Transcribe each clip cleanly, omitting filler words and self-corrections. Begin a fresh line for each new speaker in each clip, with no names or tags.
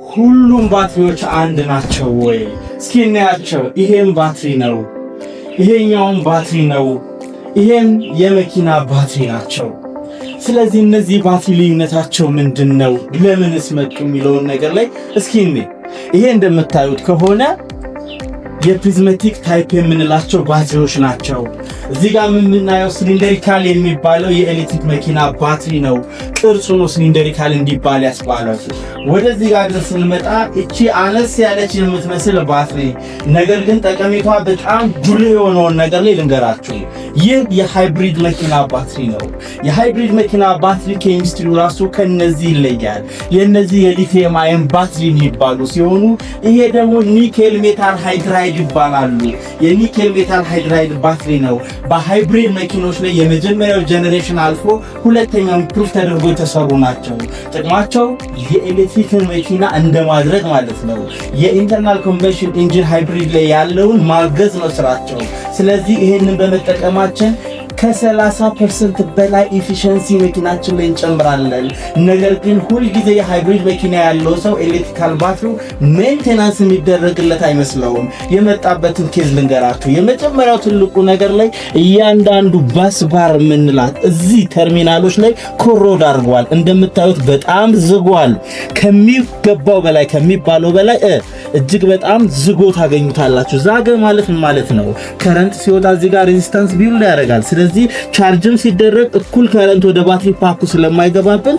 ሁሉም ባትሪዎች አንድ ናቸው ወይ? እስኪ እናያቸው። ይሄም ባትሪ ነው፣ ይሄኛውም ባትሪ ነው፣ ይሄም የመኪና ባትሪ ናቸው። ስለዚህ እነዚህ ባትሪ ልዩነታቸው ምንድነው? ለምንስ መጡ የሚለውን ነገር ላይ እስኪ ይሄ እንደምታዩት ከሆነ የፕሪዝማቲክ ታይፕ የምንላቸው ባትሪዎች ናቸው። እዚህ ጋር የምናየው ሲሊንደሪካል የሚባለው የኤሌክትሪክ መኪና ባትሪ ነው። ቅርጹ ነው ሲሊንደሪካል እንዲባል ያስባለው። ወደዚህ ጋር ስንመጣ እቺ አነስ ያለች የምትመስል ባትሪ ነገር ግን ጠቀሜቷ በጣም ጉልህ የሆነውን ነገር ላይ ልንገራችሁ። ይህ የሃይብሪድ መኪና ባትሪ ነው። የሃይብሪድ መኪና ባትሪ ኬሚስትሪው ራሱ ከነዚህ ይለያል። የነዚህ የሊቲየም አየን ባትሪ የሚባሉ ሲሆኑ ይሄ ደግሞ ኒኬል ሜታል ሃይድራይድ ይባላሉ። የኒኬል ሜታል ሃይድራይድ ባትሪ ነው። በሃይብሪድ መኪኖች ላይ የመጀመሪያው ጄኔሬሽን አልፎ ሁለተኛው ፕሩፍ ተደርጎ የተሰሩ ናቸው። ጥቅማቸው የኤሌክትሪክ መኪና እንደማድረግ ማለት ነው። የኢንተርናል ኮምበሽን ኢንጂን ሃይብሪድ ላይ ያለውን ማገዝ ነው ስራቸው። ስለዚህ ይሄንን በመጠቀማችን ከ30% በላይ ኤፊሺየንሲ መኪናችን ላይ እንጨምራለን። ነገር ግን ሁሉ ጊዜ የሃይብሪድ መኪና ያለው ሰው ኤሌክትሪካል ባትሪው ሜንቴናንስ የሚደረግለት አይመስለውም። የመጣበትን ኬዝ ልንገራችሁ። የመጀመሪያው ትልቁ ነገር ላይ እያንዳንዱ ባስ ባር የምንላት እዚህ ተርሚናሎች ላይ ኮሮድ አድርጓል። እንደምታዩት በጣም ዝጓል። ከሚገባው በላይ ከሚባለው በላይ እጅግ በጣም ዝጎ ታገኙታላችሁ። ዛገ ማለት ነው ከረንት ሲወጣ እዚህ ጋር ሬዚስታንስ ቢውል ያደርጋል። ስለዚህ ቻርጅም ሲደረግ እኩል ከረንት ወደ ባትሪ ፓኩ ስለማይገባብን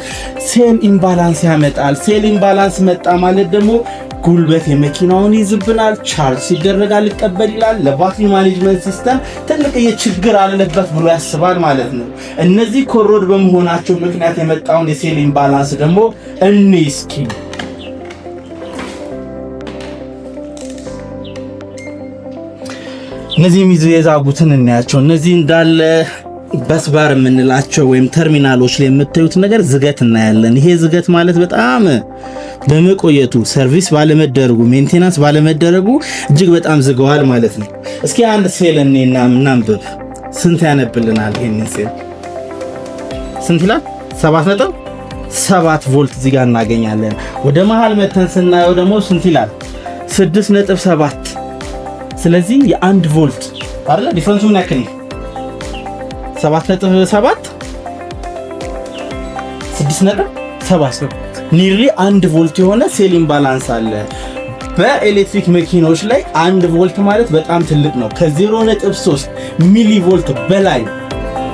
ሴል ኢምባላንስ ያመጣል። ሴል ኢምባላንስ መጣ ማለት ደግሞ ጉልበት የመኪናውን ይዝብናል። ቻርጅ ሲደረግ አልቀበል ይላል። ለባትሪ ማኔጅመንት ሲስተም ትልቅ ችግር አለበት ብሎ ያስባል ማለት ነው። እነዚህ ኮሮድ በመሆናቸው ምክንያት የመጣውን የሴል ኢምባላንስ ደግሞ እስኪ እነዚህ የዛጉትን እናያቸው። እነዚህ እንዳለ በስባር የምንላቸው ወይም ተርሚናሎች ላይ የምታዩት ነገር ዝገት እናያለን። ይሄ ዝገት ማለት በጣም በመቆየቱ ሰርቪስ ባለመደረጉ ሜንቴናንስ ባለመደረጉ እጅግ በጣም ዝገዋል ማለት ነው። እስኪ አንድ ሴል እናንብብ። ስንት ያነብልናል? ይሄንን ሴል ስንት ይላል? 7.7 ቮልት እዚህ ጋር እናገኛለን። ወደ መሃል መተን ስናየው ደግሞ ስንት ይላል? 6.7። ስለዚህ የ1 ቮልት አይደል ዲፈረንሱ ምን ያክል? 7.7 6.7 ኒርሊ 1 ቮልት የሆነ ሴል ኢምባላንስ አለ። በኤሌክትሪክ መኪኖች ላይ 1 ቮልት ማለት በጣም ትልቅ ነው። ከ0.3 ሚሊ ቮልት በላይ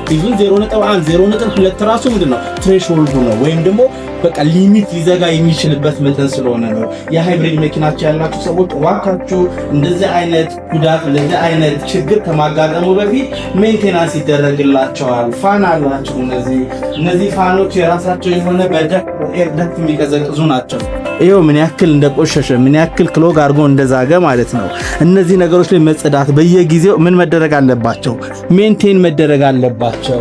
ኢቭን 0.1 0.2 ራሱ ምንድነው ትሬሽሆልዱ ነው ወይም ደግሞ በቃ ሊሚት ሊዘጋ የሚችልበት መጠን ስለሆነ ነው። የሃይብሪድ መኪናቸው ያላችሁ ሰዎች ዋካችሁ እንደዚህ አይነት ጉዳት እንደዚህ አይነት ችግር ከማጋጠሙ በፊት ሜንቴናንስ ይደረግላቸዋል። ፋን አላቸው። እነዚህ ፋኖች የራሳቸው የሆነ በኤር ዳክት የሚቀዘቅዙ ናቸው። ይሄው ምን ያክል እንደቆሸሸ ምን ያክል ክሎግ አድርጎ እንደዛገ ማለት ነው። እነዚህ ነገሮች ላይ መጽዳት በየጊዜው ምን መደረግ አለባቸው? ሜንቴን መደረግ አለባቸው።